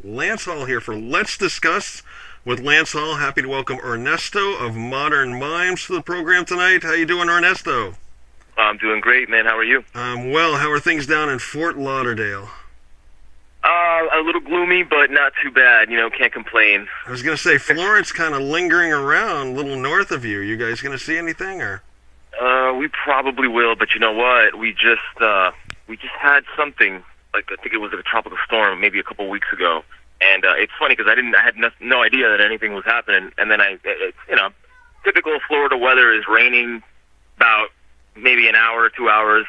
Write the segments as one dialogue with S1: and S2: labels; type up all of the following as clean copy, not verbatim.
S1: Lance Hall here for Let's Discuss with Lance Hall. Happy to welcome Ernesto of Modern Mimes to the program tonight. How you doing, Ernesto?
S2: I'm doing great, man. How are you?
S1: Well. How are things down in Fort Lauderdale?
S2: A little gloomy, but not too bad. You know, can't complain.
S1: I was going to say, Florence kind of lingering around a little north of you. You guys going to see anything, or?
S2: We probably will, but you know what? We just had something, like I think it was a tropical storm maybe a couple weeks ago. And it's funny because I had no idea that anything was happening. And then typical Florida weather is raining about maybe an hour or 2 hours,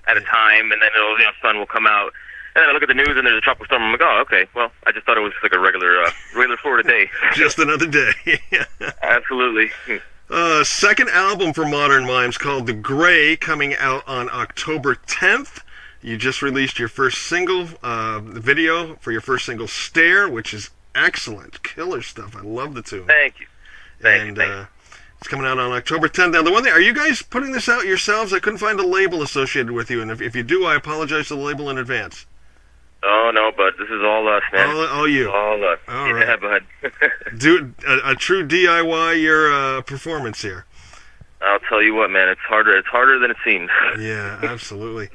S2: at a time, and then sun will come out. And then I look at the news and there's a tropical storm. I'm like, oh, okay. Well, I just thought it was like a regular Florida day.
S1: Just another day.
S2: Absolutely.
S1: Second album for Modern Mimes called The Gray, coming out on October 10th. You just released your first single video for your first single, Stair, which is excellent. Killer stuff. I love the tune.
S2: Thank you. Thank you.
S1: It's coming out on October 10th. Now, the one thing, are you guys putting this out yourselves? I couldn't find a label associated with you, and if you do, I apologize to the label in advance.
S2: Oh, no, but this is all us, man.
S1: All you.
S2: All us.
S1: All
S2: right.
S1: Yeah,
S2: bud.
S1: Do a true DIY your performance here.
S2: I'll tell you what, man, it's harder than it seems.
S1: Yeah, absolutely.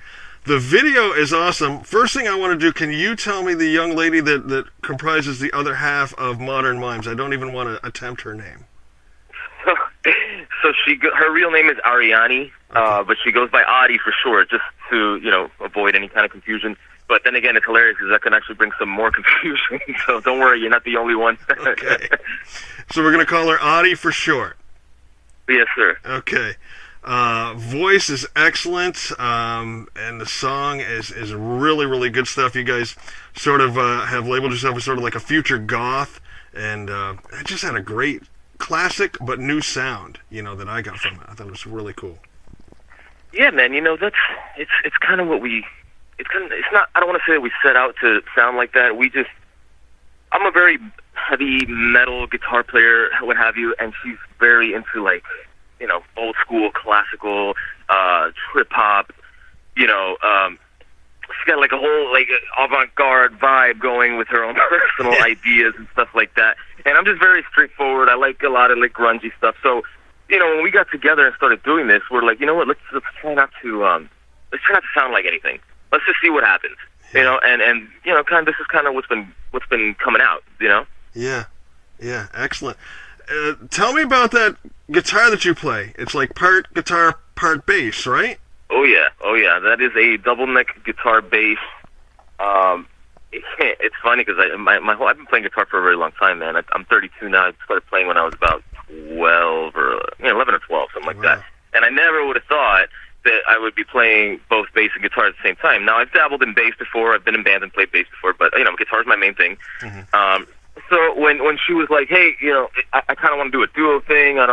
S1: The video is awesome. First thing I want to do, can you tell me the young lady that comprises the other half of Modern Mimes? I don't even want to attempt her name.
S2: So her real name is Ariani, okay. But she goes by Adi for short, just to avoid any kind of confusion. But then again, it's hilarious because that can actually bring some more confusion. So don't worry, you're not the only one.
S1: Okay. So we're gonna call her Adi for short.
S2: Yes, sir.
S1: Okay. Voice is excellent, and the song is really, really good stuff. You guys sort of have labeled yourself as sort of like a future goth, and it just had a great classic but new sound, that I got from it. I thought it was really cool.
S2: Yeah, man. That's it's kind of what it's not. I don't want to say that we set out to sound like that. I'm a very heavy metal guitar player, what have you, and she's very into old school classical, trip hop. She's got like a whole avant-garde vibe going with her own personal ideas and stuff like that. And I'm just very straightforward. I like a lot of grungy stuff. So, when we got together and started doing this, we're like, you know what? Let's try not to sound like anything. Let's just see what happens. And kind of this is kind of what's been coming out.
S1: Yeah, excellent. Tell me about that guitar that you play. It's like part guitar, part bass, right?
S2: Oh yeah. That is a double neck guitar bass. It's funny because I've been playing guitar for a very long time, man. I'm 32 now. I started playing when I was about 12 or 11 or 12, something like that. And I never would have thought that I would be playing both bass and guitar at the same time. Now, I've dabbled in bass before. I've been in bands and played bass before, but guitar's my main thing. Mm-hmm. So when she was like, hey, I kind of want to do a duo thing. I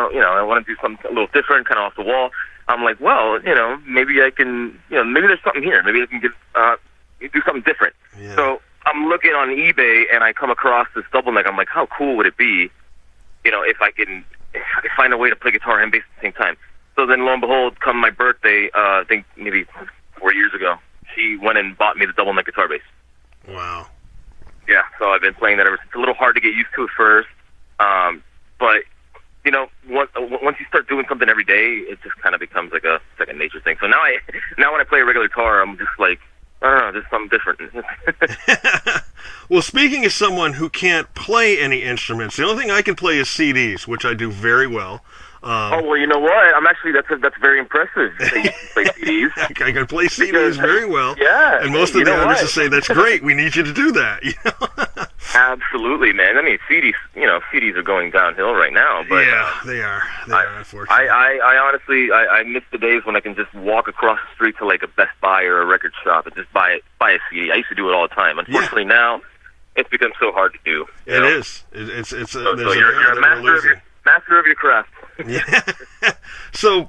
S2: want to do something a little different, kind of off the wall. I'm like, well, maybe I can, maybe there's something here. Maybe I can do something different. Yeah. So I'm looking on eBay and I come across this double neck. I'm like, how cool would it be, if I could find a way to play guitar and bass at the same time? So then, lo and behold, come my birthday, I think maybe 4 years ago, she went and bought me the double neck guitar bass.
S1: Wow.
S2: Yeah, so I've been playing that ever since. It's a little hard to get used to at first, but once you start doing something every day, it just kind of becomes like a second nature thing. So now when I play a regular guitar, I'm just like, I don't know, there's something different.
S1: Well, speaking as someone who can't play any instruments, the only thing I can play is CDs, which I do very well.
S2: Well, you know what? I'm actually that's very impressive. That you can play CDs.
S1: I can play CDs very well.
S2: Yeah.
S1: And most of the artists say that's great. We need you to do that.
S2: Absolutely, man. I mean, CDs are going downhill right now. But
S1: yeah, they are. They are, unfortunately.
S2: I honestly miss the days when I can just walk across the street to like a Best Buy or a record shop and just buy a CD. I used to do it all the time. Unfortunately, now it's become so hard to do.
S1: It is. It's
S2: so you're a master of your craft.
S1: Yeah. So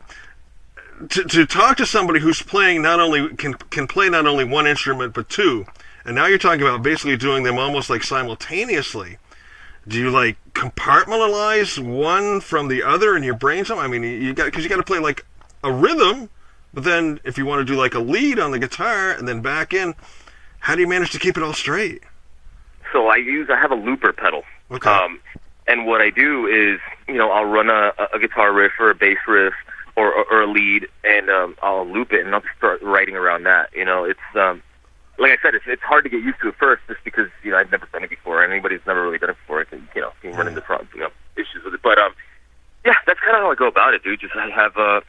S1: to talk to somebody who's playing can play not only one instrument but two, and now you're talking about basically doing them almost like simultaneously. Do you compartmentalize one from the other in your brain? I mean, you got to play like a rhythm, but then if you want to do like a lead on the guitar and then back in, how do you manage to keep it all straight?
S2: So I have a looper pedal.
S1: Okay.
S2: And what I do is, I'll run a guitar riff or a bass riff or a lead, and I'll loop it, and I'll just start writing around that. It's like I said, it's hard to get used to at first, just because I've never done it before, and anybody's never really done it before, can run into issues with it. But yeah, that's kind of how I go about it, dude. Just I have a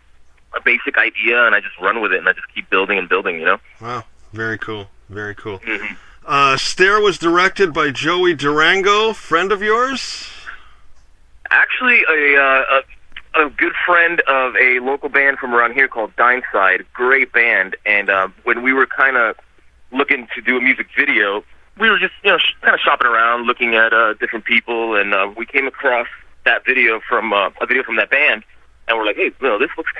S2: basic idea, and I just run with it, and I just keep building and building.
S1: Wow, very cool, very cool.
S2: Mm-hmm.
S1: Stair was directed by Joey Durango, friend of yours?
S2: Actually, a good friend of a local band from around here called Dineside. Great band. And when we were kind of looking to do a music video, we were just kind of shopping around, looking at different people, and we came across that video from that band, and we're like, hey, this looks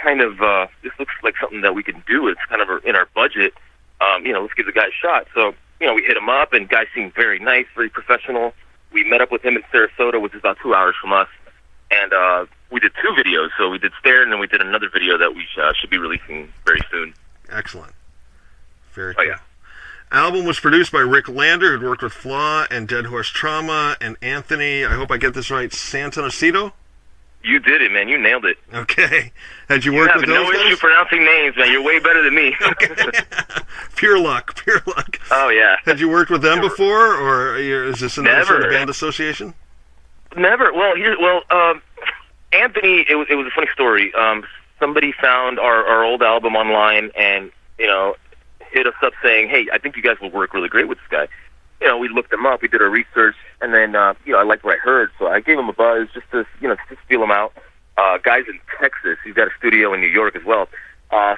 S2: like something that we can do. It's kind of in our budget. Let's give the guy a shot. So we hit him up, and guy seemed very nice, very professional. We met up with him in Sarasota, which is about 2 hours from us, and we did 2 videos. So we did Stair, and then we did another video that we should be releasing very soon.
S1: Excellent. Very cool.
S2: Oh, yeah.
S1: Album was produced by Rick Lander, who'd worked with Flaw and Dead Horse Trauma, and Anthony, I hope I get this right, Santonocito?
S2: You did it, man. You nailed it.
S1: Okay. Had you worked with those
S2: no issue pronouncing names, man. You're way better than me.
S1: Okay. Pure luck.
S2: Oh, yeah.
S1: Had you worked with them before, or is this another sort of band association?
S2: Never. Well, Anthony, it was a funny story. Somebody found our old album online and, hit us up saying, hey, I think you guys will work really great with this guy. We looked him up, we did our research, and then, I liked what I heard, so I gave him a buzz just to feel him out. Guy's in Texas. He's got a studio in New York as well.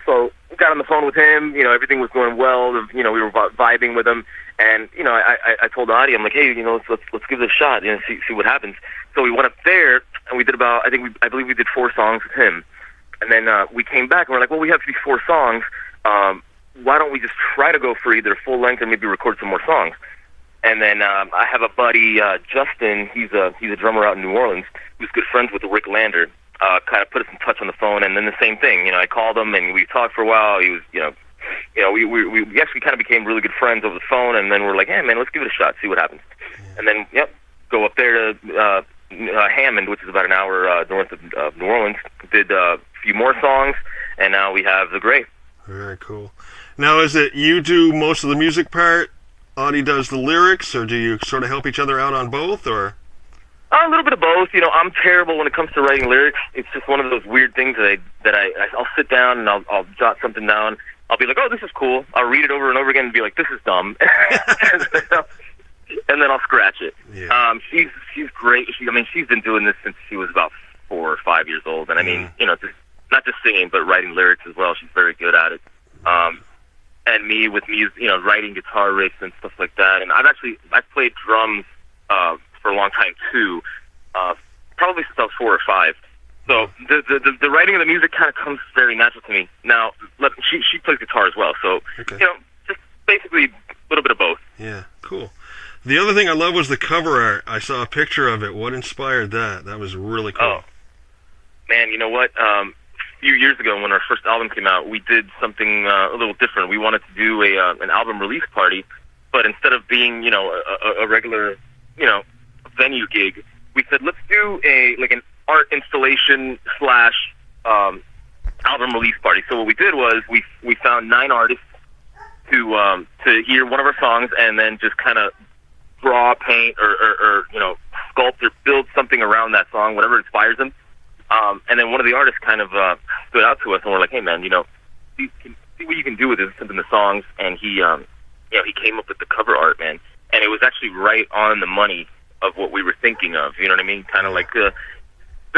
S2: So we got on the phone with him. Everything was going well. We were vibing with him, and I told Adi, I'm like, hey, let's give this a shot, see what happens. So we went up there, and we did I believe we did 4 songs with him, and then we came back, and we're like, well, we have these 4 songs. Why don't we just try to go for either full length or maybe record some more songs? And then I have a buddy, Justin. He's a drummer out in New Orleans who's good friends with Rick Lander. Kind of put us in touch on the phone, and then the same thing. I called him, and we talked for a while. He was, we actually kind of became really good friends over the phone, and then we're like, hey, man, let's give it a shot, see what happens. And then, go up there to Hammond, which is about an hour north of New Orleans. Did a few more songs, and now we have The Gray.
S1: Very cool. Now, is it you do most of the music part, Audie does the lyrics, or do you sort of help each other out on both, or?
S2: A little bit of both. I'm terrible when it comes to writing lyrics. It's just one of those weird things I'll sit down and I'll jot something down. I'll be like, oh, this is cool. I'll read it over and over again and be like, this is dumb. And then I'll scratch it.
S1: Yeah.
S2: She's great. She's been doing this since she was about 4 or 5 years old. And just not just singing, but writing lyrics as well. She's very good at it. And me with music, writing guitar riffs and stuff like that. And I've played drums for a long time too, probably since I was 4 or 5. So the writing of the music kind of comes very natural to me. Now, she plays guitar as well, so
S1: okay.
S2: Just basically a little bit of both.
S1: Yeah, cool. The other thing I love was the cover art. I saw a picture of it. What inspired that? That was really cool.
S2: Oh, man, you know what? A few years ago, when our first album came out, we did something a little different. We wanted to do an album release party, but instead of being a regular venue gig, we said let's do an art installation / album release party. So what we did was we found 9 artists to hear one of our songs and then just kind of draw, paint, or sculpt or build something around that song, whatever inspires them. And then one of the artists kind of stood out to us, and we're like, hey man, see what you can do with this, something the songs. And he came up with the cover art, man, and it was actually right on the money of what we were thinking of. You know what I mean? Kind of like the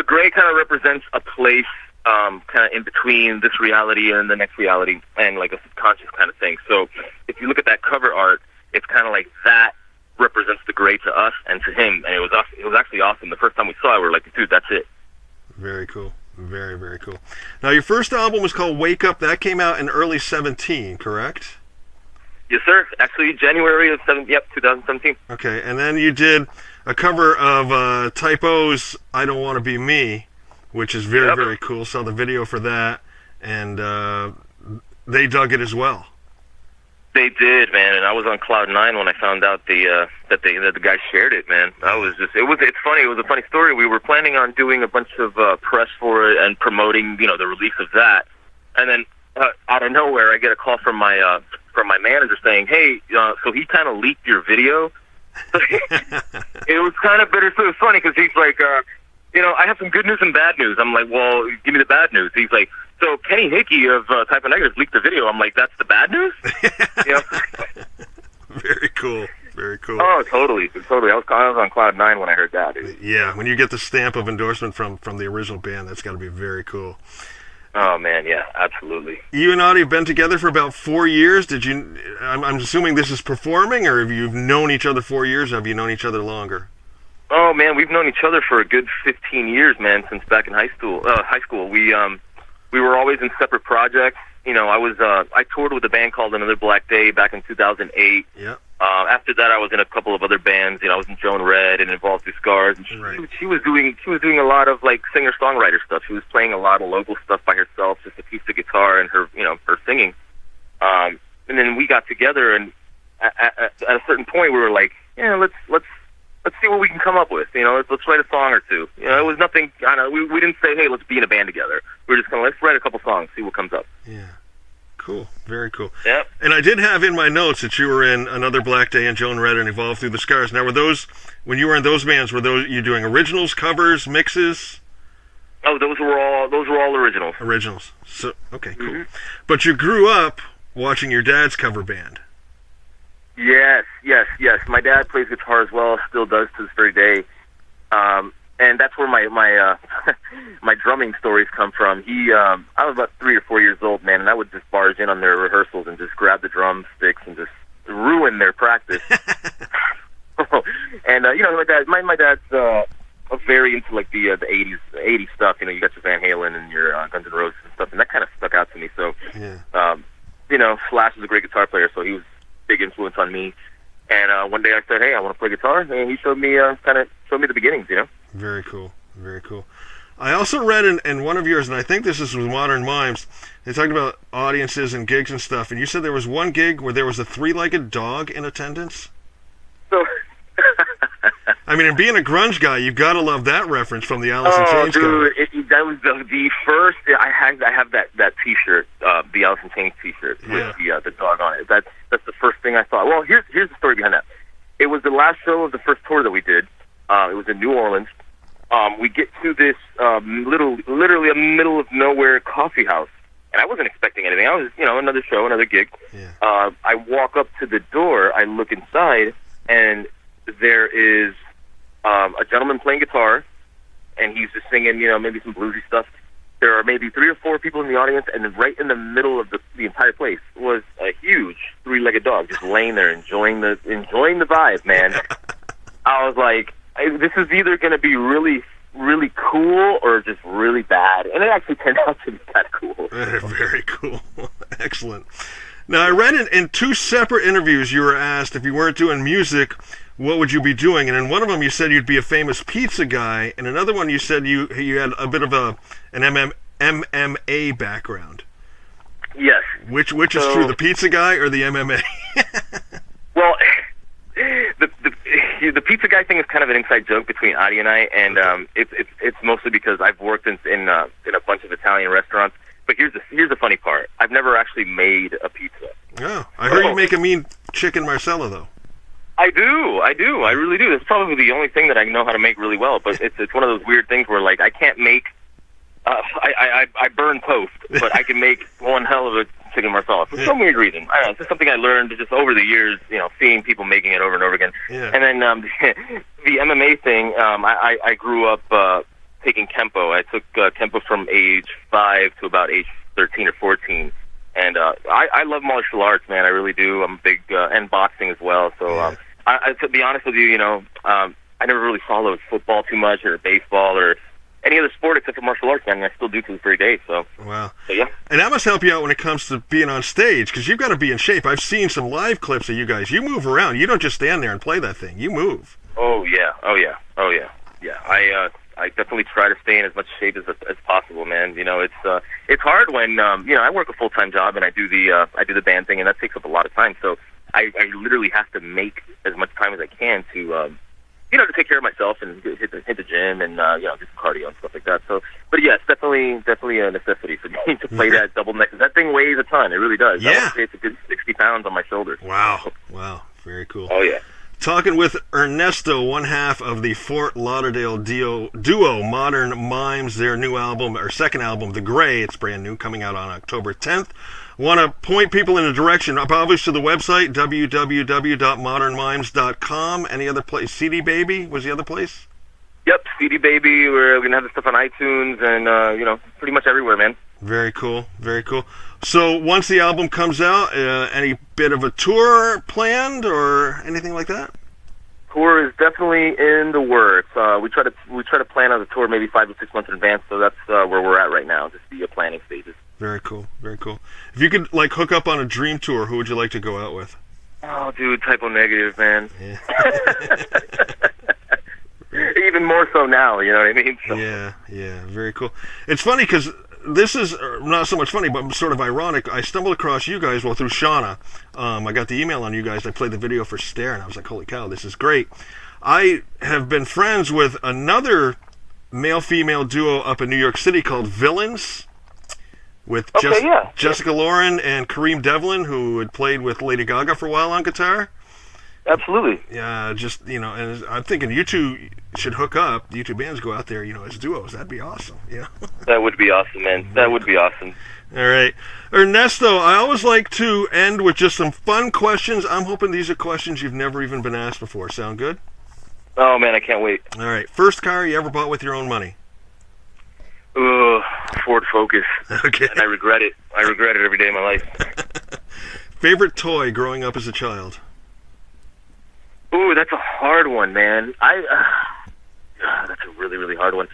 S2: gray kind of represents a place kind of in between this reality and the next reality, and like a subconscious kind of thing. So if you look at that cover art, it's kind of like that represents the gray to us and to him, and it was actually awesome. The first time we saw it, we were like, dude, that's it.
S1: Very cool. Very, very cool. Now, your first album was called Wake Up. That came out in early 2017, correct?
S2: Yes, sir. Actually, January of 2017.
S1: Okay, and then you did a cover of Typo's I Don't Want to Be Me, which is very, very cool. Saw the video for that, and they dug it as well.
S2: They did, man, and I was on cloud nine when I found out that the guy shared it, man. It's funny. It was a funny story. We were planning on doing a bunch of press for it and promoting, the release of that, and then out of nowhere, I get a call from my manager saying, "Hey, so he kind of leaked your video." It was kind of bittersweet. It was funny because he's like, I have some good news and bad news. I'm like, well, give me the bad news. He's like, so Kenny Hickey of Type of Negative leaked the video. I'm like, that's the bad news?
S1: Very cool. Very cool.
S2: Oh, totally. I was on cloud nine when I heard that, dude.
S1: Yeah, when you get the stamp of endorsement from the original band, that's got to be very cool.
S2: Oh, man, yeah, absolutely.
S1: You and Audie have been together for about 4 years. I'm assuming this is performing, or have you known each other 4 years, or have you known each other longer?
S2: Oh, man, we've known each other for a good 15 years, man, since back in high school. We were always in separate projects. I toured with a band called Another Black Day back in 2008.
S1: Yeah.
S2: After that, I was in a couple of other bands. I was in Joan Red and Involved Through Scars. And she was doing a lot of like singer-songwriter stuff. She was playing a lot of local stuff by herself, just acoustic guitar and her singing. And then we got together, and at a certain point, we were like, yeah, let's see what we can come up with. Let's write a song or two. It was nothing. I don't know. We didn't say, hey, let's be in a band together. We were just kind of let's write a couple songs, see what comes up.
S1: Yeah. Cool. Very cool.
S2: Yep.
S1: And I did have in my notes that you were in Another Black Day and Joan Red and Evolved Through the Scars. Now, when you were in those bands, were you doing originals, covers, mixes?
S2: Oh, those were all originals.
S1: Originals. So okay, cool.
S2: Mm-hmm.
S1: But you grew up watching your dad's cover band.
S2: Yes. My dad plays guitar as well, still does to this very day. And that's where my my drumming stories come from. I was about 3 or 4 years old, man, and I would just barge in on their rehearsals and just grab the drumsticks and just ruin their practice. And my dad's very into like the 80s stuff. You got your Van Halen and your Guns N' Roses and stuff, and that kind of stuck out to me. So, Slash was a great guitar player, so he was a big influence on me. And one day I said, hey, I want to play guitar, and he showed me the beginnings,
S1: Very cool. Very cool. I also read in one of yours, and I think this is with Modern Mimes, they talked about audiences and gigs and stuff, and you said there was one gig where there was a three-legged dog in attendance?
S2: So...
S1: I mean, and being a grunge guy, you've got to love that reference from the Alice in Chains cover.
S2: That was the first. I have that T-shirt, the Alice in Chains T-shirt with the dog on it. That's the first thing I thought. Well, here's the story behind that. It was the last show of the first tour that we did. It was in New Orleans. We get to this literally a middle of nowhere coffee house, and I wasn't expecting anything. I was, another show, another gig. Yeah. I walk up to the door. I look inside, and there is a gentleman playing guitar, and he's just singing, maybe some bluesy stuff. There are maybe 3 or 4 people in the audience, and right in the middle of the entire place was a huge three-legged dog just laying there enjoying the vibe, man. I was like, this is either going to be really, really cool or just really bad. And it actually turned out to be kind of cool.
S1: Very cool. Excellent. Now, I read in 2 separate interviews you were asked if you weren't doing music, what would you be doing? And in one of them, you said you'd be a famous pizza guy. And another one, you said you had a bit of an MMA background.
S2: Yes.
S1: Which is true, the pizza guy or the MMA?
S2: Well, the pizza guy thing is kind of an inside joke between Adi and I, and it's mostly because I've worked in a bunch of Italian restaurants. But here's the funny part: I've never actually made a pizza.
S1: Oh, I heard you make a mean chicken marsala, though.
S2: I do. I really do. That's probably the only thing that I know how to make really well. But it's one of those weird things where like I can't make. I burn toast, but I can make one hell of a chicken marsala for some weird reason. I don't know. It's just something I learned just over the years. Seeing people making it over and over again. Yeah. And then the MMA thing. I grew up taking Kempo. I took Kempo from age 5 to about age 13 or 14. And I love martial arts, man. I really do. I'm big, and boxing as well. So to be honest with you, I never really followed football too much or baseball or any other sport except for martial arts, man. And I still do to this very day. So
S1: wow.
S2: So, yeah.
S1: And that must help you out when it comes to being on stage because you've got to be in shape. I've seen some live clips of you guys. You move around. You don't just stand there and play that thing. You move.
S2: Oh yeah. Yeah. I definitely try to stay in as much shape as possible, man. You know, it's hard when you know, I work a full-time job and I do the band thing, and that takes up a lot of time. So I literally have to make as much time as I can to you know, to take care of myself and hit the gym and you know, do some cardio and stuff like that. So, but yes, definitely a necessity for me to play that double neck. That thing weighs a ton. It really does.
S1: Yeah.
S2: I would say it's a good 60 pounds on my shoulders.
S1: Wow, very cool.
S2: Oh yeah.
S1: Talking with Ernesto, one half of the Fort Lauderdale duo Modern Mimes, their new album, or second album, The Gray. It's brand new, coming out on October 10th. Want to point people in a direction, probably to the website, www.modernmimes.com. Any other place? CD Baby was the other place?
S2: Yep, CD Baby. We're going to have the stuff on iTunes and, you know, pretty much everywhere, man.
S1: Very cool, very cool. So once the album comes out, any bit of a tour planned or anything like that?
S2: Tour is definitely in the works. We try to plan out the tour maybe 5 to 6 months in advance, so that's where we're at right now, just the planning stages.
S1: Very cool, very cool. If you could like hook up on a dream tour, who would you like to go out with?
S2: Oh, dude, Typo Negative, man.
S1: Yeah.
S2: Even more so now, you know what I mean? So.
S1: Yeah, very cool. It's funny because this is not so much funny, but sort of ironic. I stumbled across you guys, well, through Shauna. I got the email on you guys. I played the video for Stair, and I was like, holy cow, this is great. I have been friends with another male-female duo up in New York City called Villains, with Jessica Lauren and Kareem Devlin, who had played with Lady Gaga for a while on guitar.
S2: Absolutely.
S1: Yeah, just, you know, and I'm thinking you two should hook up. You two bands go out there, you know, as duos. That'd be awesome. Yeah.
S2: That would be awesome, man. That would be awesome.
S1: All right. Ernesto, I always like to end with just some fun questions. I'm hoping these are questions you've never even been asked before. Sound good?
S2: Oh, man, I can't wait.
S1: All right. First car you ever bought with your own money?
S2: Ford Focus.
S1: Okay.
S2: And I regret it. I regret it every day of my life.
S1: Favorite toy growing up as a child?
S2: Ooh, that's a hard one, man. That's a really, really hard one.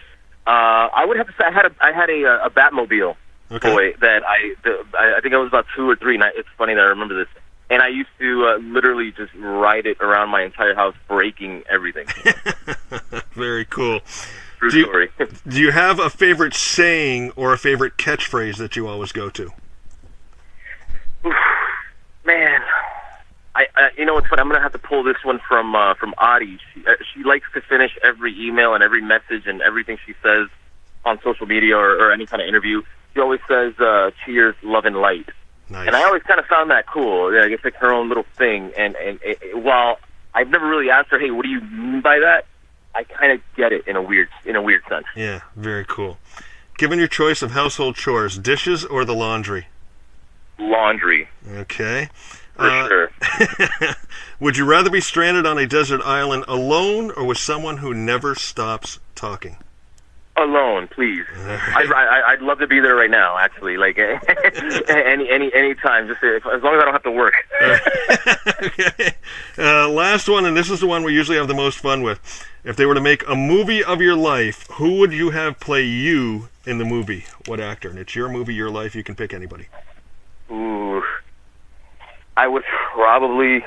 S2: I would have to say I had a Batmobile toy that I think I was about 2 or 3. And it's funny that I remember this. And I used to literally just ride it around my entire house, breaking everything.
S1: Very cool.
S2: True story.
S1: Do you have a favorite saying or a favorite catchphrase that you always go to?
S2: Man, you know what's funny? I'm gonna have to pull this one from Audie. She likes to finish every email and every message and everything she says on social media or any kind of interview. She always says, "Cheers, love and light."
S1: Nice.
S2: And I always kind of found that cool. Yeah, I guess like her own little thing. And while I've never really asked her, "Hey, what do you mean by that?" I kind of get it in a weird sense.
S1: Yeah, very cool. Given your choice of household chores, dishes or the laundry?
S2: Laundry.
S1: Okay.
S2: For sure.
S1: Would you rather be stranded on a desert island alone or with someone who never stops talking?
S2: Alone, please.
S1: Right.
S2: I'd love to be there right now. Actually, like any time. Just as long as I don't have to work.
S1: Okay. Last one, and this is the one we usually have the most fun with. If they were to make a movie of your life, who would you have play you in the movie? What actor? And it's your movie, your life. You can pick anybody.
S2: Ooh, I would probably.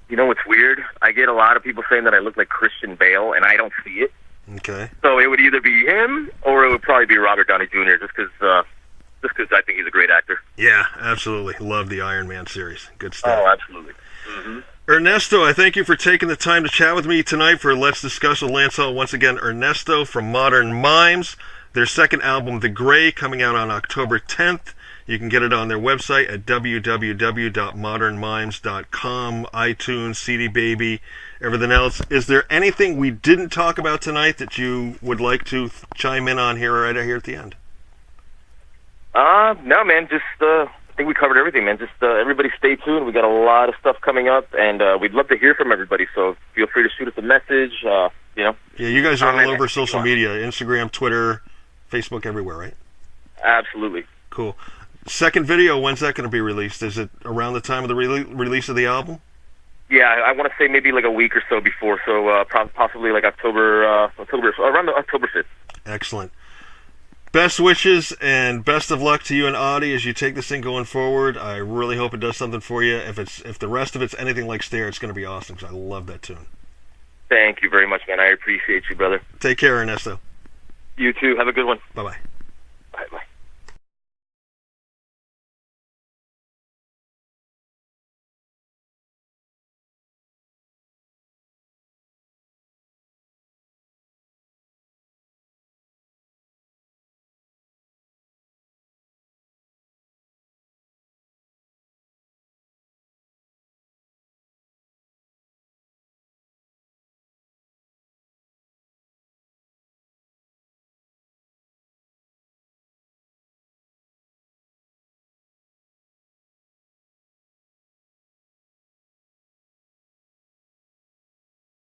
S2: You know what's weird? I get a lot of people saying that I look like Christian Bale, and I don't see it.
S1: Okay.
S2: So it would either be him or it would probably be Robert Downey Jr. Just because I think he's a great actor.
S1: Yeah, absolutely. Love the Iron Man series. Good stuff.
S2: Oh, absolutely. Mm-hmm.
S1: Ernesto, I thank you for taking the time to chat with me tonight for Let's Discuss with Lance Hall. Once again, Ernesto from Modern Mimes. Their second album, The Gray, coming out on October 10th. You can get it on their website at www.modernmimes.com, iTunes, CD Baby, everything else. Is there anything we didn't talk about tonight that you would like to chime in on here right here at the end?
S2: No, man. Just I think we covered everything, man. Just everybody stay tuned. We got a lot of stuff coming up, and we'd love to hear from everybody. So feel free to shoot us a message. You know. Yeah,
S1: you guys are all over social media: Instagram, Twitter, Facebook, everywhere, right?
S2: Absolutely.
S1: Cool. Second video, when's that going to be released? Is it around the time of the release of the album?
S2: Yeah, I want to say maybe like a week or so before, so possibly like October, around October 5th.
S1: Excellent. Best wishes and best of luck to you and Audie as you take this thing going forward. I really hope it does something for you. If the rest of it's anything like Stair, it's going to be awesome because I love that tune.
S2: Thank you very much, man. I appreciate you, brother.
S1: Take care, Ernesto.
S2: You too. Have a good one.
S1: Bye-bye.